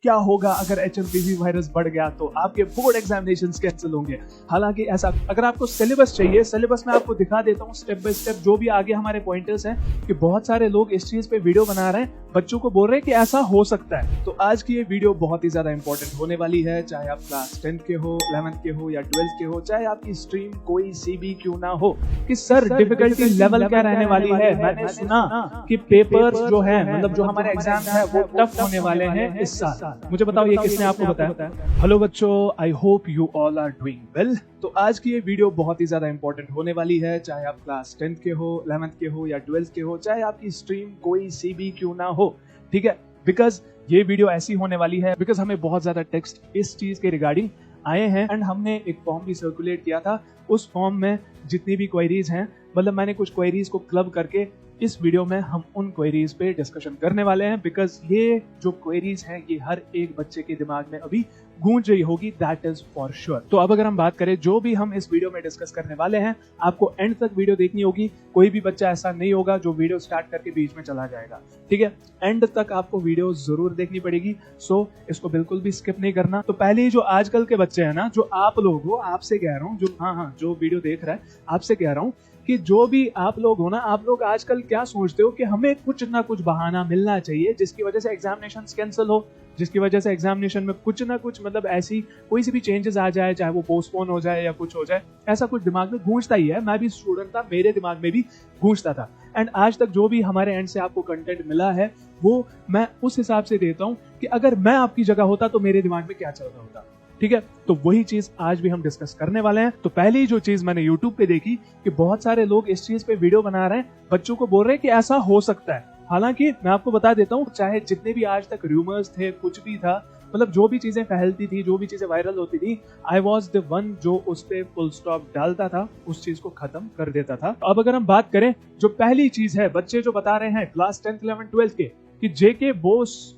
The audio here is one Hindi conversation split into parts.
क्या होगा अगर HMPV वायरस बढ़ गया तो आपके बोर्ड एग्जामिनेशंस कैंसिल होंगे। हालांकि ऐसा, अगर आपको सिलेबस चाहिए, सिलेबस में आपको दिखा देता हूँ स्टेप बाय स्टेप जो भी आगे हमारे पॉइंटर्स हैं कि बहुत सारे लोग इस चीज पे वीडियो बना रहे हैं, बच्चों को बोल रहे हैं कि ऐसा हो सकता है। तो आज की ये वीडियो बहुत ही ज्यादा इंपॉर्टेंट होने वाली है, चाहे आप क्लास 10 के हो, 11th के हो या 12th के हो, चाहे आपकी स्ट्रीम कोई सी भी क्यों ना हो, कि सर डिफिकल्टी लेवल क्या रहने वाली है। मैंने सुना कि पेपर्स जो है, मतलब जो हमारे एग्जाम है वो टफ होने वाले हैं इस साल। मुझे बताओ ये किसने आपको बताया? हेलो बच्चों, I hope you all are doing well. तो आज की ये वीडियो बहुत ही ज्यादा इंपॉर्टेंट होने वाली है, चाहे आप क्लास 10th के हो, 11th के हो या 12th के हो, चाहे आपकी स्ट्रीम कोई सी भी क्यों ना हो, ठीक है। बिकॉज ये वीडियो ऐसी होने वाली है बिकॉज हमें बहुत ज्यादा टेक्स्ट इस चीज के रिगार्डिंग आए हैं एंड हमने एक फॉर्म भी सर्कुलेट किया था। उस फॉर्म में जितनी भी क्वेरीज हैं, मतलब मैंने कुछ क्वेरीज को क्लब करके इस वीडियो में हम उन क्वेरीज पे डिस्कशन करने वाले हैं। बिकॉज ये जो क्वेरीज हैं ये हर एक बच्चे के दिमाग में अभी गूंज रही होगी, दैट इज फॉर श्योर। तो अब अगर हम बात करें जो भी हम इस वीडियो में डिस्कस करने वाले हैं, आपको एंड तक वीडियो देखनी होगी। कोई भी बच्चा ऐसा नहीं होगा जो वीडियो स्टार्ट करके बीच में चला जाएगा, ठीक है। एंड तक आपको वीडियो जरूर देखनी पड़ेगी, सो इसको बिल्कुल भी स्किप नहीं करना। तो पहले ही जो आजकल के बच्चे हैं ना, जो आप लोग हो, आपसे कह रहा हूँ, जो वीडियो देख रहा है, आपसे कह रहा हूँ कि जो भी आप लोग हो ना, आप लोग आजकल क्या सोचते हो कि हमें कुछ ना कुछ बहाना मिलना चाहिए जिसकी वजह से एग्जामिनेशन कैंसिल हो, जिसकी वजह से एग्जामिनेशन में कुछ ना कुछ, मतलब ऐसी कोई सी भी चेंजेस आ जाए, चाहे वो पोस्टपोन हो जाए या कुछ हो जाए, ऐसा कुछ दिमाग में गूंजता ही है। मैं भी स्टूडेंट था, मेरे दिमाग में भी गूंजता था। एंड आज तक जो भी हमारे एंड से आपको कंटेंट मिला है वो मैं उस हिसाब से देता हूँ कि अगर मैं आपकी जगह होता तो मेरे दिमाग में क्या चल रहा होता, ठीक है। तो वही चीज आज भी हम डिस्कस करने वाले हैं। तो पहली जो चीज मैंने YouTube पे देखी कि बहुत सारे लोग इस चीज पे वीडियो बना रहे हैं, बच्चों को बोल रहे हैं कि ऐसा हो सकता है। हालांकि मैं आपको बता देता हूँ, चाहे जितने भी आज तक रूमर्स थे, कुछ भी था, मतलब जो भी चीजें फैलती थी, जो भी चीजें वायरल होती थी, आई वॉज द वन जो उस पे फुल स्टॉप डालता था, उस चीज को खत्म कर देता था। अब अगर हम बात करें, जो पहली चीज है, बच्चे जो बता रहे हैं क्लास 10th 11th 12th के, कि JK बोस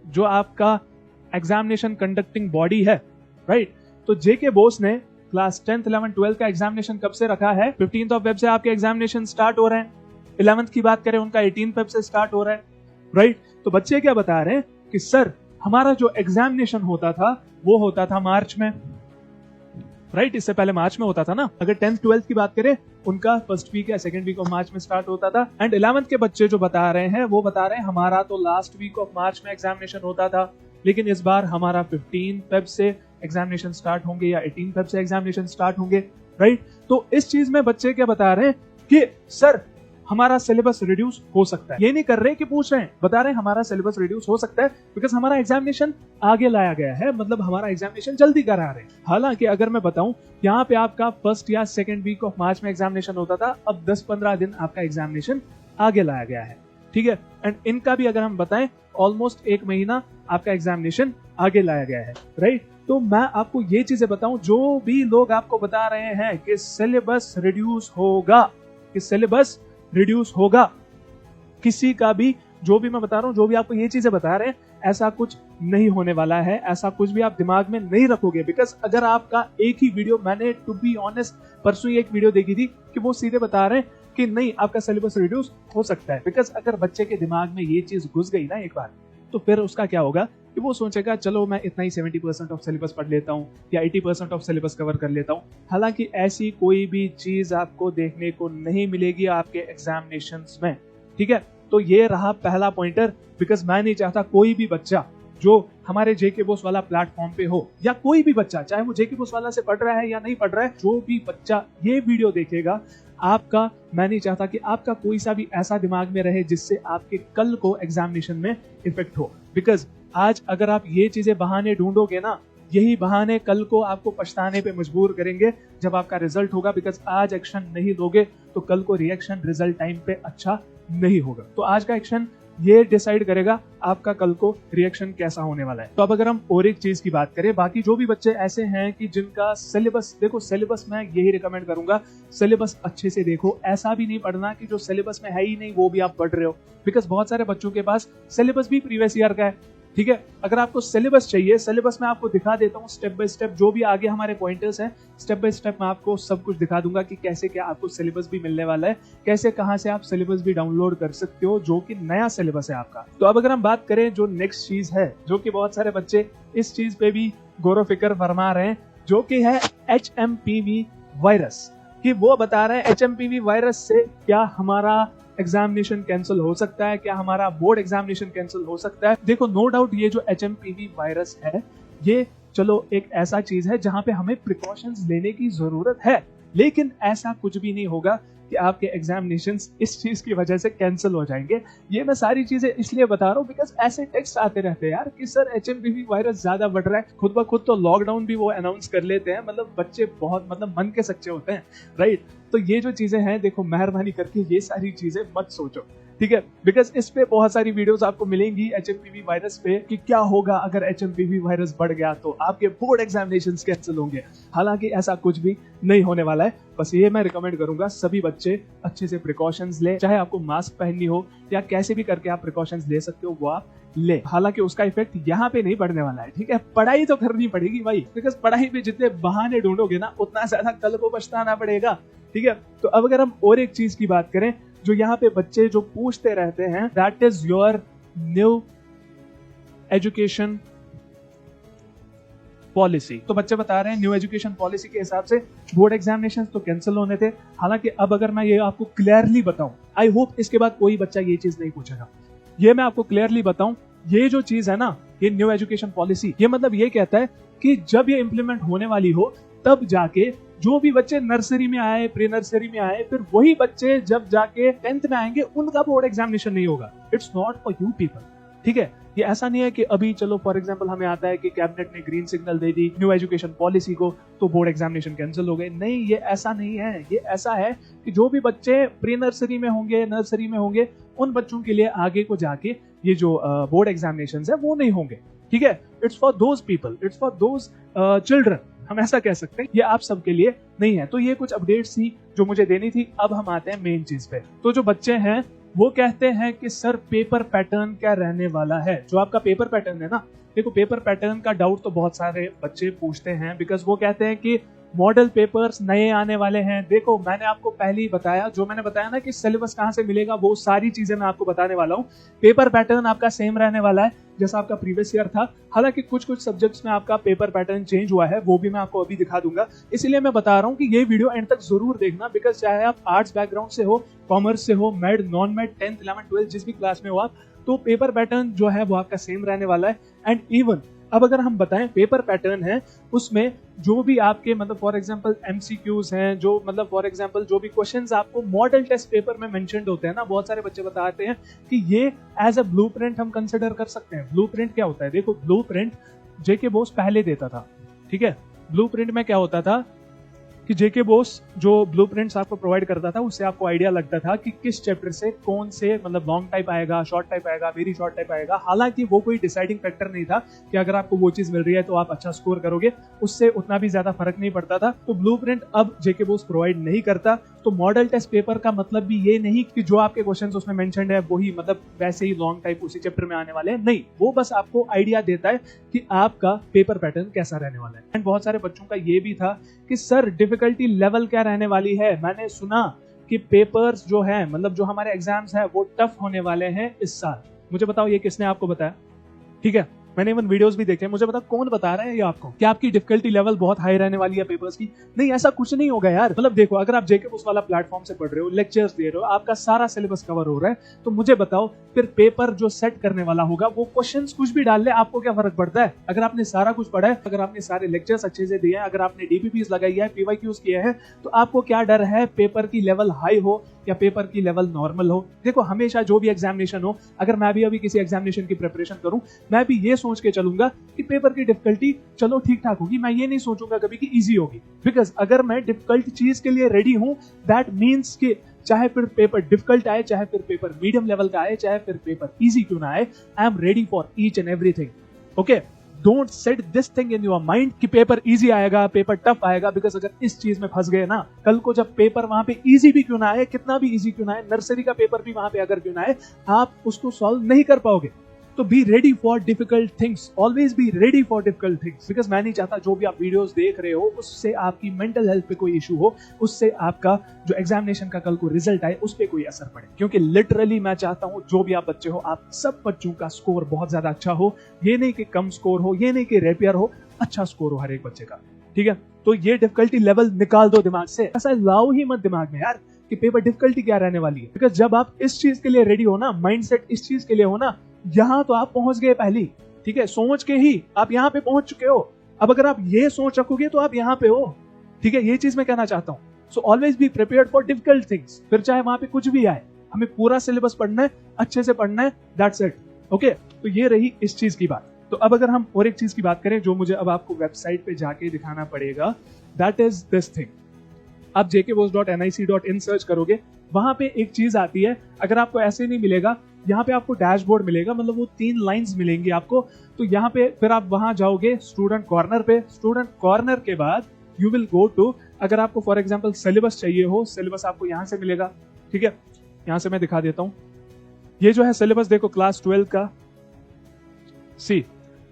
जो आपका एग्जामिनेशन कंडक्टिंग बॉडी है, राइट, तो JK बोस ने क्लास 10th 11th 12th का एग्जामिनेशन कब से रखा है? 15th ऑफ फेब से आपके एग्जामिनेशन स्टार्ट हो रहे हैं। 11th की बात करें, उनका 18th फेब से स्टार्ट हो रहा है, राइट। तो बच्चे क्या बता रहे हैं कि सर हमारा जो एग्जामिनेशन होता था वो होता था मार्च में, राइट। इससे पहले मार्च में होता था ना। अगर 10th 12th की बात करें, उनका फर्स्ट वीक या सेकंड वीक ऑफ मार्च में स्टार्ट होता था। एंड 11th के बच्चे जो बता रहे हैं वो बता रहे हैं हमारा तो लास्ट वीक ऑफ मार्च में एग्जामिनेशन होता था, लेकिन इस बार हमारा 15 फेब से एग्जामिनेशन स्टार्ट होंगे या 18 फेब से एग्जामिनेशन स्टार्ट होंगे, राइट। तो इस चीज में बच्चे क्या बता रहे हैं कि सर हमारा सिलेबस रिड्यूस हो सकता है। ये नहीं कर रहे कि पूछ रहे हैं, बता रहे हैं हमारा सिलेबस रिड्यूस हो सकता है बिकॉज हमारा एग्जामिनेशन आगे लाया गया है, मतलब हमारा एग्जामिनेशन जल्दी करा रहे हैं। हालांकि अगर मैं बताऊं, यहाँ पे आपका फर्स्ट या सेकंड वीक ऑफ मार्च में एग्जामिनेशन होता था, अब 10-15 दिन आपका एग्जामिनेशन आगे लाया गया है, ठीक है। एंड इनका भी अगर हम बताएं, ऑलमोस्ट 1 महीना आपका एग्जामिनेशन आगे लाया गया है, राइट। तो मैं आपको ये चीजें बताऊं, जो भी लोग आपको बता रहे हैं कि सिलेबस रिड्यूस होगा, कि सिलेबस रिड्यूस होगा, किसी का भी, जो भी मैं बता रहा हूं, जो भी आपको ये चीजें बता रहे हैं, ऐसा कुछ नहीं होने वाला है। ऐसा कुछ भी आप दिमाग में नहीं रखोगे। बिकॉज अगर आपका एक ही वीडियो, मैंने टू बी ऑनेस्ट परसों ही एक वीडियो देखी थी कि वो सीधे बता रहे हैं कि नहीं आपका सिलेबस रिड्यूस हो सकता है। बिकॉज अगर बच्चे के दिमाग में ये चीज घुस गई ना एक बार, तो फिर उसका क्या होगा कि वो सोचेगा चलो मैं इतना ही 70% ऑफ सिलेबस पढ़ लेता हूँ या 80% ऑफ सिलेबस कवर कर लेता हूँ। हालांकि ऐसी कोई भी चीज आपको देखने को नहीं मिलेगी आपके एग्जामिनेशंस में, ठीक है। तो ये रहा पहला पॉइंटर। बिकॉज मैं नहीं चाहता कोई भी बच्चा जो हमारे JK बोस वाला प्लेटफॉर्म पे हो, या कोई भी बच्चा, चाहे वो JK बोस वाला से पढ़ रहा है या नहीं पढ़ रहा है, जो भी बच्चा ये वीडियो देखेगा, आपका, मैं नहीं चाहता कि आपका कोई सा भी ऐसा दिमाग में रहे जिससे आपके कल को एग्जामिनेशन में इफेक्ट हो। बिकॉज आज अगर आप ये चीजें बहाने ढूंढोगे ना, यही बहाने कल को आपको पछताने पे मजबूर करेंगे जब आपका रिजल्ट होगा। बिकॉज आज एक्शन नहीं लोगे तो कल को रिएक्शन रिजल्ट टाइम पे अच्छा नहीं होगा। तो आज का एक्शन ये डिसाइड करेगा आपका कल को रिएक्शन कैसा होने वाला है। तो अब अगर हम और एक चीज की बात करें, बाकी जो भी बच्चे ऐसे हैं कि जिनका सिलेबस, देखो सिलेबस मैं यही रिकमेंड करूंगा, सिलेबस अच्छे से देखो। ऐसा भी नहीं पढ़ना कि जो सिलेबस में है ही नहीं वो भी आप पढ़ रहे हो। बिकॉज बहुत सारे बच्चों के पास सिलेबस भी प्रीवियस ईयर का है, ठीक है। अगर आपको सिलेबस चाहिए, सिलेबस में आपको दिखा देता हूँ स्टेप बाय स्टेप, जो भी आगे हमारे पॉइंटर्स हैं स्टेप बाय स्टेप मैं आपको सब कुछ दिखा दूंगा कि कैसे क्या आपको सिलेबस भी मिलने वाला है, कैसे कहाँ से आप सिलेबस भी डाउनलोड कर सकते हो, जो कि नया सिलेबस है आपका। तो अब अगर हम बात करें जो नेक्स्ट चीज है, जो कि बहुत सारे बच्चे इस चीज पे भी गौर फिक्र फरमा रहे हैं, जो कि है HMPV वायरस, कि वो बता रहे हैं HMPV वायरस से क्या हमारा एग्जामिनेशन कैंसिल हो सकता है, क्या हमारा बोर्ड एग्जामिनेशन कैंसिल हो सकता है। देखो नो डाउट ये जो HMPV वायरस है, ये चलो एक ऐसा चीज है जहां पे हमें प्रिकॉशंस लेने की जरूरत है, लेकिन ऐसा कुछ भी नहीं होगा कि आपके एग्जामिनेशंस इस चीज की वजह से कैंसिल हो जाएंगे। ये मैं सारी चीजें इसलिए बता रहा हूँ बिकॉज ऐसे टेक्स्ट आते रहते हैं यार कि सर HMPV वायरस ज्यादा बढ़ रहा है, खुद ब खुद तो लॉकडाउन भी वो अनाउंस कर लेते हैं, मतलब बच्चे बहुत मतलब मन के सच्चे होते हैं, राइट। तो ये जो चीजें हैं, देखो मेहरबानी करके ये सारी चीजें मत सोचो, ठीक है, बिकॉज इस पे बहुत सारी वीडियोस आपको मिलेंगी HMPV वायरस पे कि क्या होगा अगर HMPV वायरस बढ़ गया तो आपके बोर्ड एग्जामिनेशंस कैंसिल होंगे। हालांकि ऐसा कुछ भी नहीं होने वाला है, बस ये मैं रिकमेंड करूंगा सभी बच्चे अच्छे से प्रिकॉशंस ले, चाहे आपको मास्क पहननी हो या कैसे भी करके आप प्रिकॉशंस ले सकते हो वो आप ले। हालांकि उसका इफेक्ट यहाँ पे नहीं पड़ने वाला है, ठीक है, पढ़ाई तो करनी पड़ेगी भाई, बिकॉज पढ़ाई पे जितने बहाने ढूंढोगे ना उतना ज्यादा कल को पछताना पड़ेगा, ठीक है। तो अब अगर हम और एक चीज की बात करें जो यहाँ पे बच्चे जो पूछते रहते हैं, that is your new education policy. तो बच्चे बता रहे हैं न्यू एजुकेशन पॉलिसी के हिसाब से बोर्ड एग्जामिनेशन तो कैंसिल होने थे। हालांकि अब अगर मैं ये आपको क्लियरली बताऊं, आई होप इसके बाद कोई बच्चा ये चीज नहीं पूछेगा, ये मैं आपको क्लियरली बताऊं, ये जो चीज है ना, ये न्यू एजुकेशन पॉलिसी, ये मतलब ये कहता है कि जब ये इंप्लीमेंट होने वाली हो तब जाके जो भी बच्चे नर्सरी में आए, प्री नर्सरी में आए, फिर वही बच्चे जब जाके 10th में आएंगे उनका बोर्ड एग्जामिनेशन नहीं होगा। It's not for you people, ठीक है। ये ऐसा नहीं है कि अभी चलो फॉर एग्जांपल हमें आता है कि कैबिनेट ने ग्रीन सिग्नल दे दी न्यू एजुकेशन पॉलिसी को तो बोर्ड एग्जामिनेशन कैंसिल हो गए। नहीं, ये ऐसा नहीं है। ये ऐसा है कि जो भी बच्चे प्री नर्सरी में होंगे, नर्सरी में होंगे, उन बच्चों के लिए आगे को जाके ये जो बोर्ड एग्जामिनेशन है वो नहीं होंगे, ठीक है। It's for those people, it's for those children, हम ऐसा कह सकते हैं, ये आप सबके लिए नहीं है। तो ये कुछ अपडेट्स थी जो मुझे देनी थी। अब हम आते हैं मेन चीज पे। तो जो बच्चे हैं वो कहते हैं कि सर पेपर पैटर्न क्या रहने वाला है। जो आपका पेपर पैटर्न है ना, देखो पेपर पैटर्न का डाउट तो बहुत सारे बच्चे पूछते हैं, बिकॉज वो कहते हैं कि मॉडल पेपर्स नए आने वाले हैं। देखो मैंने आपको पहले ही बताया, जो मैंने बताया ना कि सिलेबस कहाँ से मिलेगा, वो सारी चीजें मैं आपको बताने वाला हूँ। पेपर पैटर्न आपका सेम रहने वाला है जैसा आपका प्रीवियस ईयर था। हालांकि कुछ कुछ सब्जेक्ट्स में आपका पेपर पैटर्न चेंज हुआ है, वो भी मैं आपको अभी दिखा दूंगा। इसलिए मैं बता रहा हूँ कि ये वीडियो एंड तक जरूर देखना, बिकॉज चाहे आप आर्ट्स बैकग्राउंड से हो, कॉमर्स से हो, made, non made, 10th, 11th, 12th जिस भी क्लास में हो आप, तो पेपर पैटर्न जो है वो आपका सेम रहने वाला है। एंड इवन अब अगर हम बताएं पेपर पैटर्न है, उसमें जो भी आपके मतलब फॉर एग्जांपल एमसीक्यूज हैं, जो मतलब फॉर एग्जांपल जो भी क्वेश्चंस आपको मॉडल टेस्ट पेपर में मेंशन्ड होते हैं ना, बहुत सारे बच्चे बताते हैं कि ये एज अ ब्लूप्रिंट हम कंसिडर कर सकते हैं। ब्लूप्रिंट क्या होता है? देखो ब्लूप्रिंट जेके बोस पहले देता था, ठीक है। ब्लूप्रिंट में क्या होता था कि जेके बोस जो ब्लूप्रिंट्स आपको प्रोवाइड करता था उससे आपको आइडिया लगता था कि किस चैप्टर से कौन से मतलब लॉन्ग टाइप आएगा, शॉर्ट टाइप आएगा, वेरी शॉर्ट टाइप आएगा। हालांकि वो कोई डिसाइडिंग फैक्टर नहीं था कि अगर आपको वो चीज मिल रही है तो आप अच्छा स्कोर करोगे, उससे उतना भी ज्यादा फर्क नहीं पड़ता था। तो ब्लूप्रिंट अब जेके बोस प्रोवाइड नहीं करता। तो मॉडल टेस्ट पेपर का मतलब भी ये नहीं कि जो आपके क्वेश्चंस उसमें मेंशन्ड है वही मतलब वैसे ही लॉन्ग टाइप उसी चैप्टर में आने वाले हैं, नहीं। वो बस आपको आइडिया देता है कि आपका पेपर पैटर्न कैसा रहने वाला है। एंड बहुत सारे बच्चों का ये भी था कि सर डिफिकल्टी लेवल क्या रहने वाली है। मैंने सुना कि पेपर्स जो है मतलब जो हमारे एग्जाम्स है वो टफ होने वाले हैं इस साल। मुझे बताओ ये किसने आपको बताया? ठीक है, मैंने इवन वीडियोस भी देखे, मुझे बताओ कौन बता रहा है ये आपको कि आपकी डिफिकल्टी लेवल बहुत हाई रहने वाली है पेपर्स की? नहीं, ऐसा कुछ नहीं होगा यार। मतलब देखो अगर आप जेके बोस वाला प्लेटफॉर्म से पढ़ रहे हो, लेक्चर्स दे रहे हो, आपका सारा सिलेबस कवर हो रहा है, तो मुझे बताओ फिर पेपर जो सेट करने वाला होगा वो क्वेश्चंस कुछ भी डाल ले, आपको क्या फर्क पड़ता है? अगर आपने सारा कुछ पढ़ा है, अगर आपने सारे लेक्चर्स अच्छे से दिए हैं, अगर आपने डीपीपीस लगाई है, पीवाईक्यूज किए हैं, तो आपको क्या डर है पेपर की लेवल हाई हो या पेपर की लेवल नॉर्मल हो? देखो हमेशा जो भी एग्जामिनेशन हो, अगर मैं भी अभी किसी एग्जामिनेशन की प्रिपरेशन करूं, मैं भी ये सोच के चलूंगा कि पेपर की डिफिकल्टी चलो ठीक ठाक होगी। मैं ये नहीं सोचूंगा कभी कि इजी होगी, बिकॉज अगर मैं डिफिकल्ट चीज के लिए रेडी हूं, दैट मीन्स कि चाहे फिर पेपर डिफिकल्ट आए, चाहे फिर पेपर मीडियम लेवल का आए, चाहे फिर पेपर इजी क्यों ना आए, I am ready for each and everything. Okay, don't set this thing in your mind कि पेपर इजी आएगा, पेपर टफ आएगा, बिकॉज अगर इस चीज में फंस गए ना, कल को जब पेपर वहां पे इजी भी क्यों ना आए, कितना भी इजी क्यों ना आए, नर्सरी का पेपर भी वहां पे अगर क्यों ना आए, आप उसको सॉल्व नहीं कर पाओगे। तो be ready for difficult things, always be ready for difficult things, because मैं नहीं चाहता जो भी आप वीडियोस देख रहे हो उससे आपकी मेंटल हेल्थ पे कोई इशू हो, उससे आपका जो एग्जामिनेशन का कल को रिजल्ट आए उस पे कोई असर पड़े। क्योंकि लिटरली मैं चाहता हूं जो भी आप बच्चे हो, आप सब बच्चों का स्कोर बहुत ज्यादा अच्छा हो। ये नहीं कि कम स्कोर हो, ये नहीं कि रैपियर हो, अच्छा स्कोर हो हर एक बच्चे का, ठीक है। तो ये डिफिकल्टी लेवल निकाल दो दिमाग से, ऐसा लाओ ही मत दिमाग में यार कि पेपर डिफिकल्टी क्या रहने वाली है। बिकॉज जब आप इस चीज के लिए रेडी हो ना, माइंडसेट इस चीज के लिए हो ना, यहां तो आप पहुंच गए पहली, ठीक है। सोच के ही आप यहां पे पहुंच चुके हो। अब अगर आप ये सोच रखोगे तो आप यहां पे हो, ठीक है। ये चीज मैं कहना चाहता हूं। So always be prepared for difficult things, फिर चाहे वहां पे कुछ भी आए, हमें पूरा सिलेबस पढ़ना है, अच्छे से पढ़ना है, दैट्स इट, ओके। तो ये रही इस चीज की बात। तो अब अगर हम और एक चीज की बात करें जो मुझे अब आपको वेबसाइट पे जाके दिखाना पड़ेगा, दैट इज दिस थिंग। आप jkboss.nic.in सर्च करोगे, वहां पे एक चीज आती है। अगर आपको ऐसे नहीं मिलेगा, यहाँ पे आपको डैशबोर्ड मिलेगा, मतलब वो 3 लाइंस मिलेंगी आपको। तो यहाँ पे फिर आप वहां जाओगे स्टूडेंट कॉर्नर पे। स्टूडेंट कॉर्नर के बाद यू विल गो टू, अगर आपको फॉर एग्जांपल सिलेबस चाहिए हो, सिलेबस आपको यहाँ से मिलेगा, ठीक है। यहाँ से मैं दिखा देता हूँ, ये जो है सिलेबस देखो क्लास 12 का, सी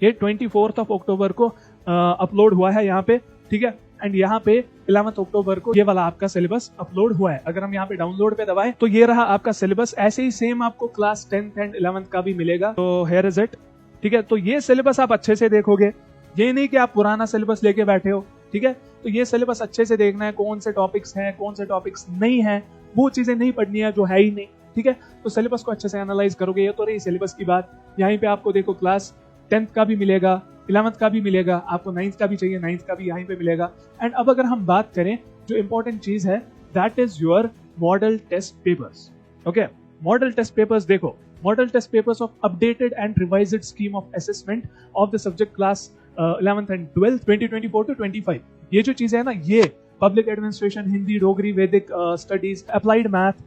ये 24 अक्टूबर को अपलोड हुआ है यहाँ पे, ठीक है। एंड यहाँ पे 11 अक्टूबर को ये वाला आपका सिलेबस अपलोड हुआ है। अगर हम यहाँ पे डाउनलोड पे दबाएं तो ये रहा आपका सिलेबस। ऐसे ही सेम आपको क्लास 10th एंड 11th का भी मिलेगा। तो हियर इज इट, ठीक है। तो ये सिलेबस आप अच्छे से देखोगे, ये नहीं कि आप पुराना सिलेबस लेके बैठे हो, ठीक है। तो ये सिलेबस अच्छे से देखना है, कौन से टॉपिक्स हैं, कौन से टॉपिक्स नहीं है, वो चीजें नहीं पढ़नी है जो है ही नहीं, ठीक है। तो सिलेबस को अच्छे से एनालाइज करोगे। ये तो रही सिलेबस की बात। यहीं पे आपको देखो क्लास 10th का भी मिलेगा, 11th का भी मिलेगा, आपको 9th का भी चाहिए 9th का भी यहीं पे मिलेगा। एंड अब अगर हम बात करें, जो इंपॉर्टेंट चीज है that is your model test papers, okay. Model test papers देखो, model test papers of updated and revised scheme of assessment of the subject class 11th एंड 12th 2024 to 25। ये जो चीजें है ना, ये public administration, Hindi, Dogri, Vedic studies, applied math,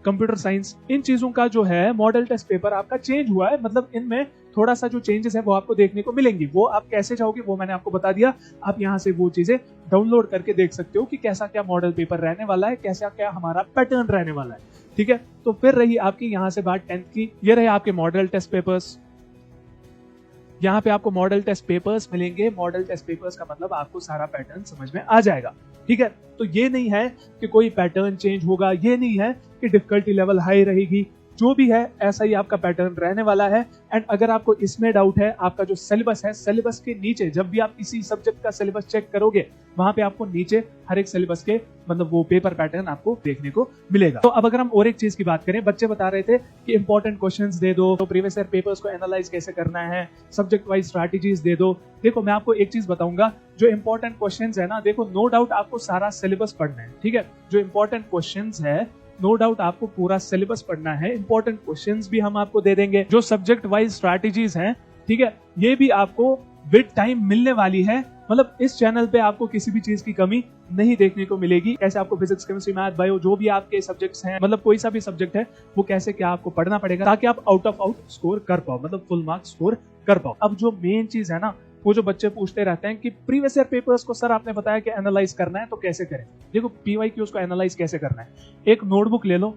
computer science, इन चीजों का जो है मॉडल टेस्ट पेपर आपका चेंज हुआ है। मतलब इनमें थोड़ा सा जो चेंजेस है वो आपको देखने को मिलेंगी। वो आप कैसे चाहोगे वो मैंने आपको बता दिया। आप यहाँ से वो चीजें डाउनलोड करके देख सकते हो कि कैसा क्या मॉडल पेपर रहने वाला है, कैसा क्या हमारा पैटर्न रहने वाला है, ठीक है। तो फिर रही आपकी यहाँ से बात 10th की, ये रहे आपके मॉडल टेस्ट पेपर्स। यहाँ पे आपको मॉडल टेस्ट पेपर्स मिलेंगे। मॉडल टेस्ट पेपर्स का मतलब आपको सारा पैटर्न समझ में आ जाएगा, ठीक है। तो ये नहीं है कि कोई पैटर्न चेंज होगा, ये नहीं है कि डिफिकल्टी लेवल हाई रहेगी, जो भी है ऐसा ही आपका पैटर्न रहने वाला है। एंड अगर आपको इसमें डाउट है, आपका जो सिलेबस है, सिलेबस के नीचे जब भी आप किसी सब्जेक्ट का सिलेबस चेक करोगे, वहां पे आपको नीचे हर एक सिलेबस के मतलब वो पेपर पैटर्न आपको देखने को मिलेगा। तो अब अगर हम और एक चीज की बात करें, बच्चे बता रहे थे कि इंपॉर्टेंट क्वेश्चंस दे दो, तो प्रीवियस ईयर पेपर्स को एनालाइज कैसे करना है, सब्जेक्ट वाइज स्ट्रैटेजीज दे दो। देखो मैं आपको एक चीज बताऊंगा, जो इंपॉर्टेंट क्वेश्चंस है ना, देखो नो डाउट आपको सारा सिलेबस पढ़ना है, ठीक है। जो इंपॉर्टेंट क्वेश्चंस है, नो डाउट आपको पूरा सिलेबस पढ़ना है। इंपॉर्टेंट क्वेश्चंस भी हम आपको दे देंगे। जो सब्जेक्ट वाइज स्ट्रैटेजीज हैं, ठीक है, ये भी आपको विद टाइम मिलने वाली है। मतलब इस चैनल पे आपको किसी भी चीज की कमी नहीं देखने को मिलेगी। कैसे आपको फिजिक्स, केमिस्ट्री, मैथ, बायो, जो भी आपके सब्जेक्ट्स हैं, मतलब कोई सा भी सब्जेक्ट है, वो कैसे क्या आपको पढ़ना पड़ेगा ताकि आप आउट ऑफ आउट स्कोर कर पाओ, मतलब फुल मार्क्स स्कोर कर पाओ। अब जो मेन चीज है ना, वो जो बच्चे पूछते रहते हैं कि प्रीवियस ईयर पेपर्स को सर आपने बताया कि एनालाइज करना है, तो कैसे करें। देखो पीवाईक्यूज को एनालाइज कैसे करना है, एक नोटबुक ले लो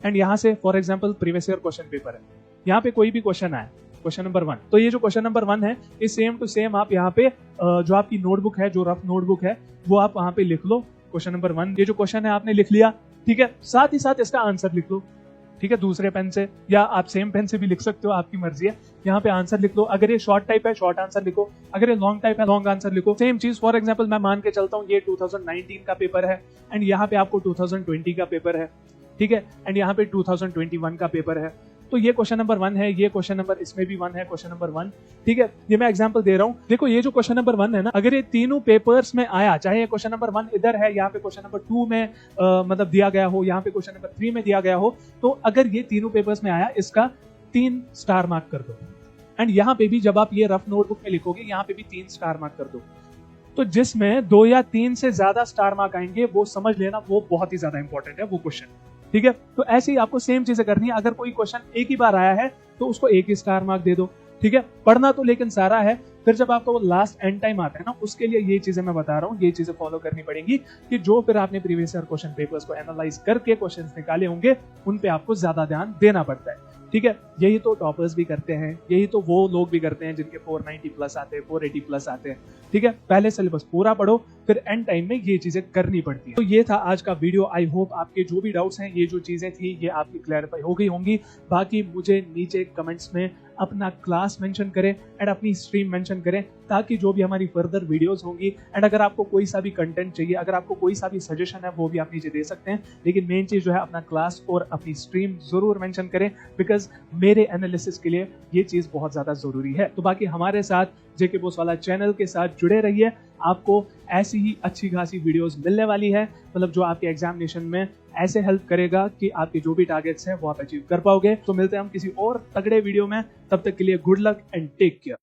एंड यहाँ से for example previous year question paper है, यहाँ पे कोई भी क्वेश्चन आए, क्वेश्चन नंबर 1, तो ये जो क्वेश्चन नंबर 1 है, ये सेम टू सेम आप यहाँ पे जो आपकी नोटबुक है, जो रफ नोटबुक है, वो आप वहां पे लिख लो। क्वेश्चन नंबर 1, ये जो क्वेश्चन है आपने लिख लिया, ठीक है। साथ ही साथ इसका आंसर लिख लो, ठीक है, दूसरे पेन से, या आप सेम पेन से भी लिख सकते हो, आपकी मर्जी है। यहाँ पे आंसर लिख लो। अगर ये शॉर्ट टाइप है, शॉर्ट आंसर लिखो। अगर ये लॉन्ग टाइप है, लॉन्ग आंसर लिखो। सेम चीज फॉर एग्जांपल मैं मान के चलता हूँ ये 2019 का पेपर है एंड यहाँ पे आपको 2020 का पेपर है, ठीक है, एंड यहाँ पे 2021 का पेपर है। तो ये क्वेश्चन नंबर 1 है, ये क्वेश्चन नंबर इसमें भी 1 है, क्वेश्चन नंबर 1, ठीक है। ये मैं एग्जांपल दे रहा हूँ। देखो ये जो क्वेश्चन नंबर 1 है ना, अगर ये तीनों पेपर्स में आया, चाहे ये क्वेश्चन नंबर 1 इधर है, यहाँ पे क्वेश्चन नंबर 2 में मतलब दिया गया हो, यहाँ पे क्वेश्चन नंबर 3 में दिया गया हो, तो अगर ये तीनों पेपर्स में आया, इसका 3 स्टार मार्क कर दो। एंड यहाँ पे भी जब आप ये रफ नोटबुक में लिखोगे, यहाँ पे भी 3 स्टार मार्क कर दो। तो जिसमें 2 या 3 से ज्यादा स्टार मार्क आएंगे, वो समझ लेना वो बहुत ही ज्यादा इंपॉर्टेंट है वो क्वेश्चन, ठीक है। तो ऐसे ही आपको सेम चीजें करनी है। अगर कोई क्वेश्चन एक ही बार आया है तो उसको 1 ही स्टार मार्क दे दो, ठीक है। पढ़ना तो लेकिन सारा है, फिर जब आपका वो लास्ट एंड टाइम आता है ना, उसके लिए ये चीजें मैं बता रहा हूँ, ये चीजें फॉलो करनी पड़ेंगी कि जो फिर आपने प्रीवियस ईयर क्वेश्चन पेपर्स को एनालाइज करके क्वेश्चंस निकाले होंगे उन पे आपको ज्यादा ध्यान देना पड़ता है। ठीक है, यही तो टॉपर्स भी करते हैं, यही तो वो लोग भी करते हैं जिनके 490 प्लस आते हैं, 480 प्लस आते हैं। ठीक है, पहले सिलेबस पूरा पढ़ो, फिर एंड टाइम में ये चीजें करनी पड़ती है। तो ये था आज का वीडियो। आई होप आपके जो भी डाउट्स हैं, ये जो चीजें थी, ये आपकी क्लैरिफाई हो गई होंगी। बाकी मुझे नीचे कमेंट्स में अपना क्लास मेंशन करें एंड अपनी स्ट्रीम मेंशन करें, ताकि जो भी हमारी फर्दर वीडियोस होंगी एंड अगर आपको कोई सा भी कंटेंट चाहिए, अगर आपको कोई सा भी सजेशन है, वो भी आप नीचे दे सकते हैं। लेकिन मेन चीज जो है, अपना क्लास और अपनी स्ट्रीम जरूर मेंशन करें, बिकॉज मेरे एनालिसिस के लिए ये चीज बहुत ज्यादा जरूरी है। तो बाकी हमारे साथ जेके बॉस वाला चैनल के साथ जुड़े रहिए, आपको ऐसी ही अच्छी खासी वीडियोस मिलने वाली है, मतलब जो आपके एग्जामिनेशन में ऐसे हेल्प करेगा कि आपके जो भी टारगेट्स हैं वो आप अचीव कर पाओगे। तो मिलते हैं हम किसी और तगड़े वीडियो में, तब तक के लिए good luck and take care.